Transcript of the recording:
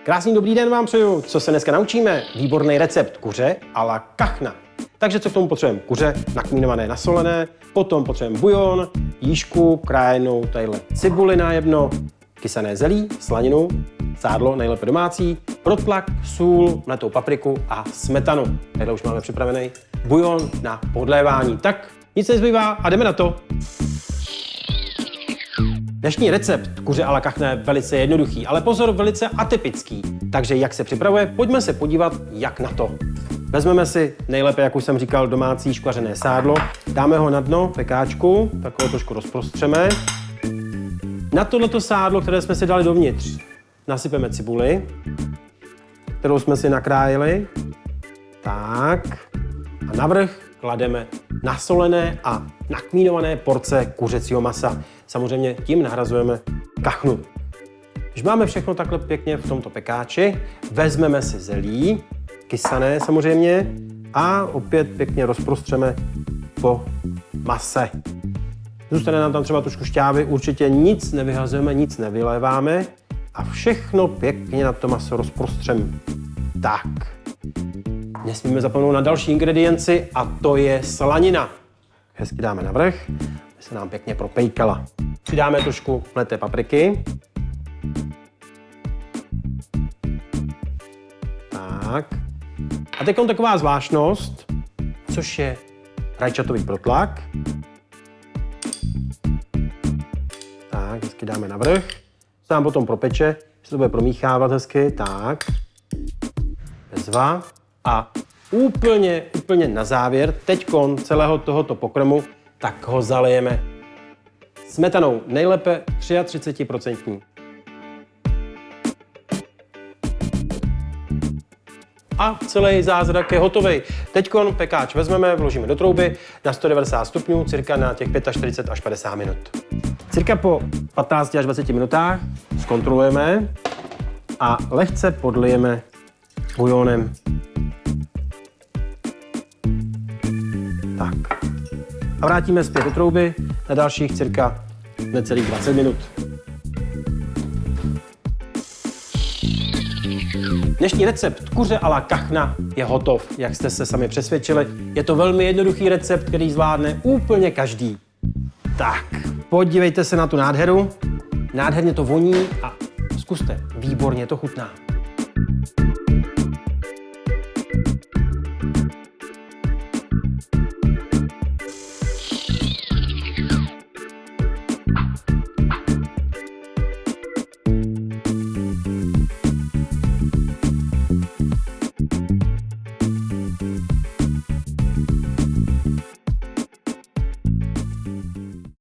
Krásný dobrý den vám přeju. Co se dneska naučíme? Výborný recept kuře a la kachna. Takže co k tomu potřebujeme? Kuře nakmínované, nasolené, potom potřebujeme bujon, jížku, krájenou tadyhle cibuli nájebno, kysané zelí, slaninu, sádlo, nejlépe domácí, protlak, sůl, mletou papriku a smetanu. Takhle už máme připravený bujon na podlévání. Tak nic nezbývá a jdeme na to. Dnešní recept kuře a la kachna je velice jednoduchý, ale pozor, velice atypický. Takže jak se připravuje, pojďme se podívat, jak na to. Vezmeme si nejlépe, jak už jsem říkal, domácí škvařené sádlo, dáme ho na dno pekáčku, tak ho trošku rozprostřeme. Na tohleto sádlo, které jsme si dali dovnitř, nasypeme cibuli, kterou jsme si nakrájeli. Tak. A navrch klademe nasolené a nakmínované porce kuřecího masa. Samozřejmě tím nahrazujeme kachnu. Když máme všechno takhle pěkně v tomto pekáči, vezmeme si zelí, kysané samozřejmě, a opět pěkně rozprostřeme po mase. Zůstane nám tam třeba trošku šťávy, určitě nic nevyhazujeme, nic nevyléváme a všechno pěkně na to maso rozprostřeme. Tak. Nesmíme zapomenout na další ingredienci a to je slanina. Hezky dáme na vrch, aby se nám pěkně propejkala. Přidáme trošku mleté papriky. Tak. A teď taková zvláštnost, což je rajčatový protlak. Tak, hezky dáme na vrch. Se nám potom propeče, se to bude promíchávat hezky. Tak. Bezva. A úplně na závěr, teďkon celého tohoto pokrmu, tak ho zalijeme smetanou, nejlépe 33%. A celý zázrak je hotový. Teďkon pekáč vezmeme, vložíme do trouby na 190 stupňů, cirka na těch 45 až 50 minut. Cirka po 15 až 20 minutách zkontrolujeme a lehce podlijeme bujonem. Tak. A vrátíme zpět do trouby na dalších cirka necelých 20 minut. Dnešní recept kuře a la kachna je hotov, jak jste se sami přesvědčili. Je to velmi jednoduchý recept, který zvládne úplně každý. Tak, podívejte se na tu nádheru. Nádherně to voní a zkuste, výborně to chutná.